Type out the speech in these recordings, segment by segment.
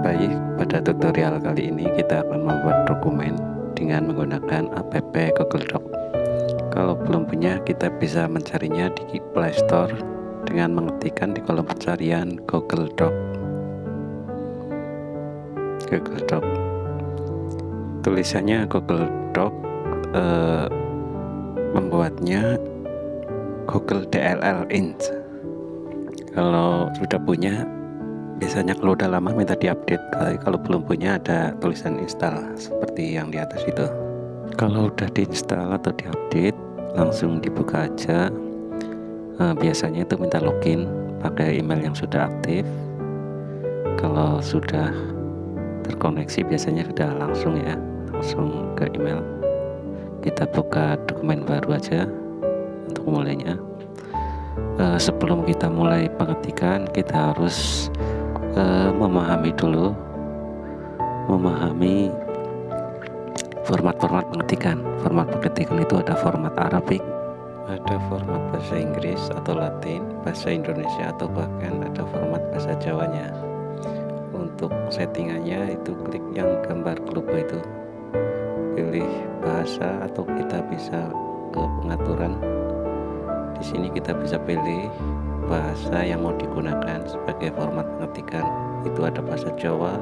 Baik, pada tutorial kali ini kita akan membuat dokumen dengan menggunakan app Google Doc. Kalau belum punya, kita bisa mencarinya di Play Store dengan mengetikkan di kolom pencarian Google Doc. Google Doc. Tulisannya Google Doc, membuatnya Google DLL Inc. Kalau sudah punya, biasanya kalau udah lama minta diupdate. Kalau belum punya, ada tulisan install seperti yang di atas itu. Kalau udah diinstal atau diupdate, langsung dibuka aja. Biasanya itu minta login pakai email yang sudah aktif. Kalau sudah terkoneksi, biasanya sudah langsung ke email. Kita buka dokumen baru aja untuk mulainya. Sebelum kita mulai pengetikan, kita harus memahami format pengetikan. Format pengetikan itu ada format Arabik, ada format bahasa Inggris atau Latin, bahasa Indonesia, atau bahkan ada format bahasa Jawanya. Untuk settingannya itu klik yang gambar globo itu, pilih bahasa, atau kita bisa ke pengaturan. Di sini kita bisa pilih bahasa yang mau digunakan sebagai format pengetikan. Itu ada bahasa Jawa,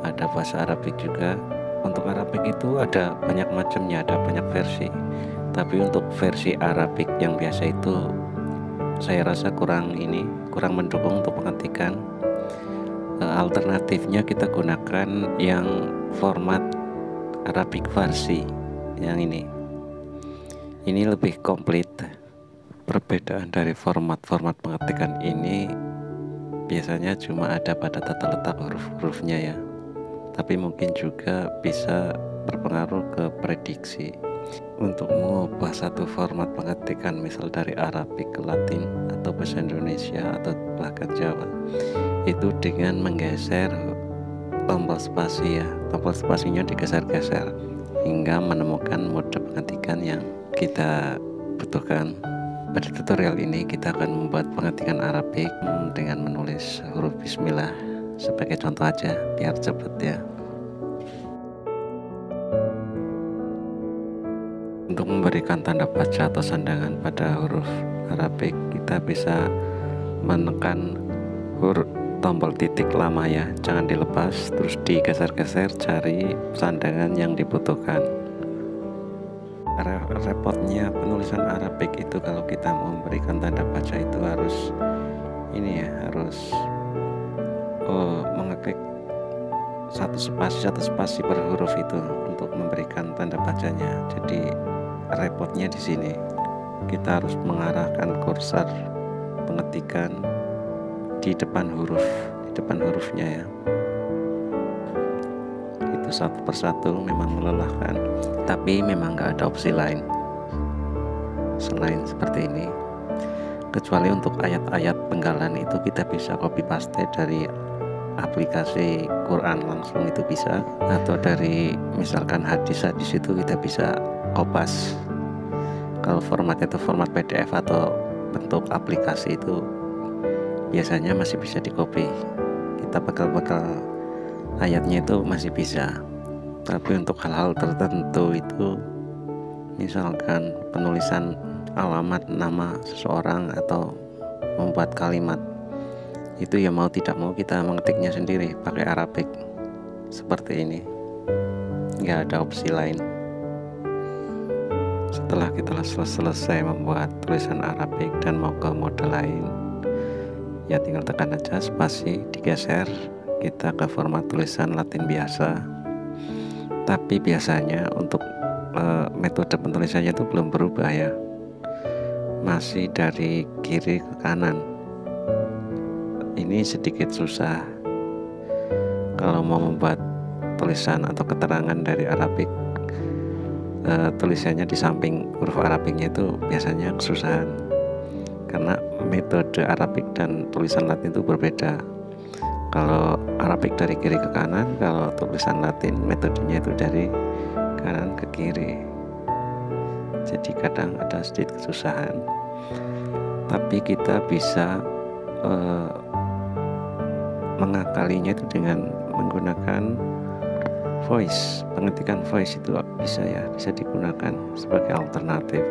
ada bahasa Arabik juga. Untuk Arabik itu ada banyak macamnya, ada banyak versi. Tapi untuk versi Arabik yang biasa itu saya rasa kurang mendukung untuk pengetikan. Alternatifnya kita gunakan yang format Arabik versi yang ini. Ini lebih komplit. Perbedaan dari format-format pengetikan ini biasanya cuma ada pada tata letak huruf-hurufnya ya, tapi mungkin juga bisa berpengaruh ke prediksi. Untuk mengubah satu format pengetikan, misal dari Arabik ke Latin atau bahasa Indonesia atau bahkan Jawa, itu dengan menggeser tombol spasi ya, tombol spasinya digeser-geser hingga menemukan mode pengetikan yang kita butuhkan. Pada tutorial ini kita akan membuat pengetikan Arabik dengan menulis huruf Bismillah sebagai contoh aja biar cepet ya. Untuk memberikan tanda baca atau sandangan pada huruf Arabik, kita bisa menekan tombol titik lama ya, jangan dilepas, terus digeser-geser cari sandangan yang dibutuhkan. Repotnya penulisan Arabik itu kalau kita memberikan tanda baca itu harus mengeklik satu spasi per huruf itu untuk memberikan tanda bacanya. Jadi repotnya di sini, kita harus mengarahkan kursor pengetikan di depan hurufnya ya. Itu satu persatu memang melelahkan, tapi memang nggak ada opsi lain selain seperti ini, kecuali untuk ayat-ayat penggalan itu kita bisa copy paste dari aplikasi Quran langsung, itu bisa, atau dari misalkan hadis-hadis itu kita bisa kopas. Kalau formatnya itu format PDF atau bentuk aplikasi itu biasanya masih bisa di copy, kita bakal ayatnya itu masih bisa. Tapi untuk hal-hal tertentu itu, misalkan penulisan alamat nama seseorang atau membuat kalimat, itu ya mau tidak mau kita mengetiknya sendiri pakai Arabik seperti ini, nggak ada opsi lain. Setelah kita selesai membuat tulisan Arabik dan mau ke mode lain, ya tinggal tekan aja spasi, digeser kita ke format tulisan Latin biasa. Tapi biasanya untuk metode penulisannya itu belum berubah ya, masih dari kiri ke kanan. Ini sedikit susah kalau mau membuat tulisan atau keterangan dari Arabik. Tulisannya di samping huruf Arabiknya itu biasanya kesusahan, karena metode Arabik dan tulisan Latin itu berbeda. Kalau Arabik dari kiri ke kanan, kalau tulisan Latin metodenya itu dari kanan ke kiri. Jadi kadang ada sedikit kesusahan, tapi kita bisa mengakalinya itu dengan menggunakan voice. Pengetikan voice itu bisa digunakan sebagai alternatif.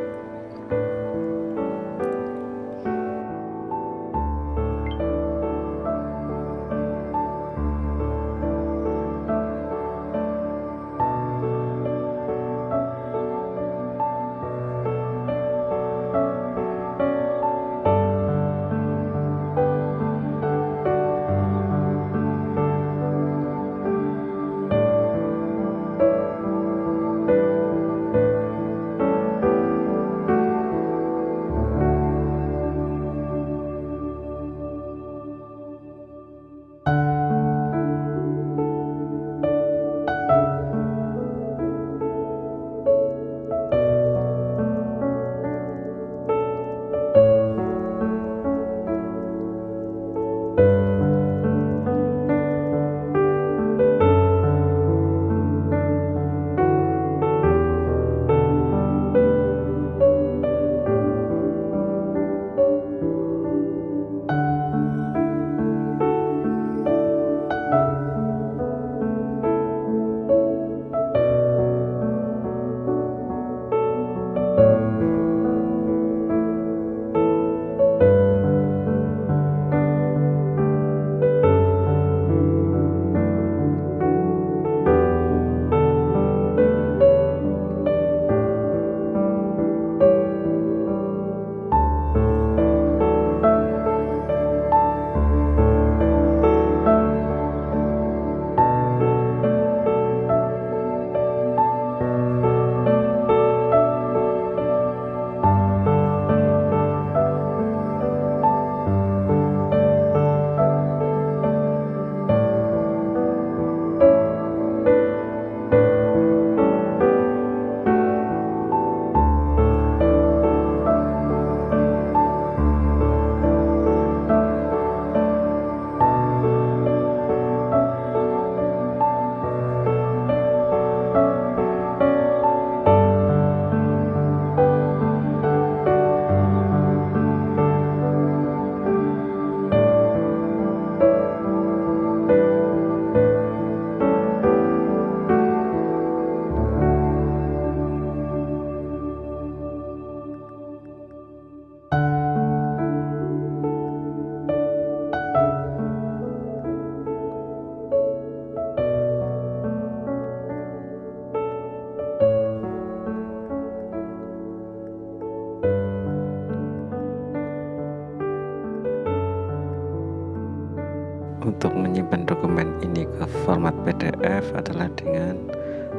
Untuk menyimpan dokumen ini ke format PDF adalah dengan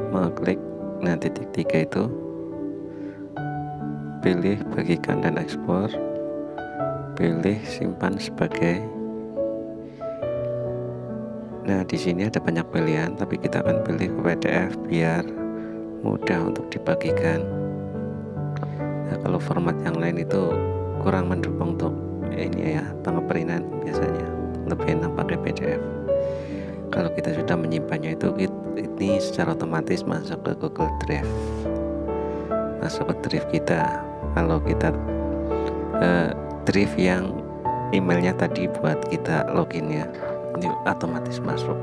mengklik titik 3 itu, pilih bagikan dan ekspor, pilih simpan sebagai. Nah, di sini ada banyak pilihan, tapi kita akan pilih ke PDF biar mudah untuk dibagikan. Nah, kalau format yang lain itu kurang mendukung untuk ini ya, pengeprintan biasanya lebih enak pakai PDF. Kalau kita sudah menyimpannya itu ini secara otomatis masuk ke Google Drive, masuk ke drive kita. Kalau kita drive yang emailnya tadi buat kita loginnya, ini otomatis masuk.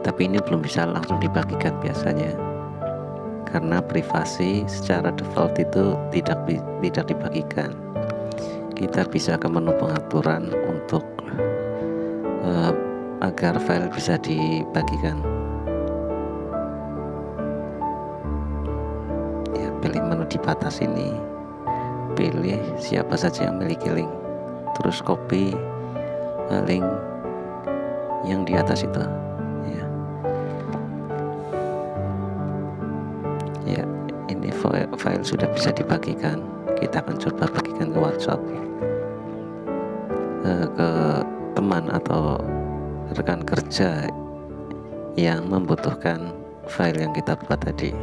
Tapi ini belum bisa langsung dibagikan biasanya, karena privasi secara default itu tidak dibagikan. Kita bisa ke menu pengaturan untuk agar file bisa dibagikan. Ya, pilih menu di batas ini, pilih siapa saja yang memiliki link, terus copy link yang di atas itu. Ya, ini file sudah bisa dibagikan. Kita akan coba bagikan ke WhatsApp, ke teman atau rekan kerja yang membutuhkan file yang kita buat tadi.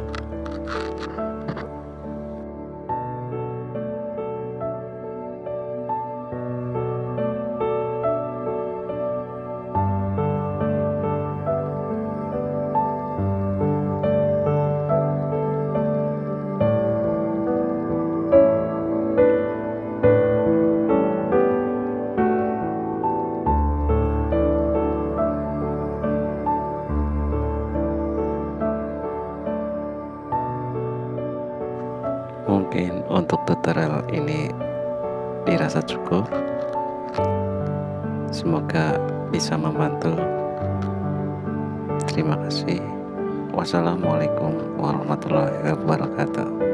Mungkin untuk tutorial ini dirasa cukup. Semoga bisa membantu. Terima kasih. Wassalamualaikum warahmatullahi wabarakatuh.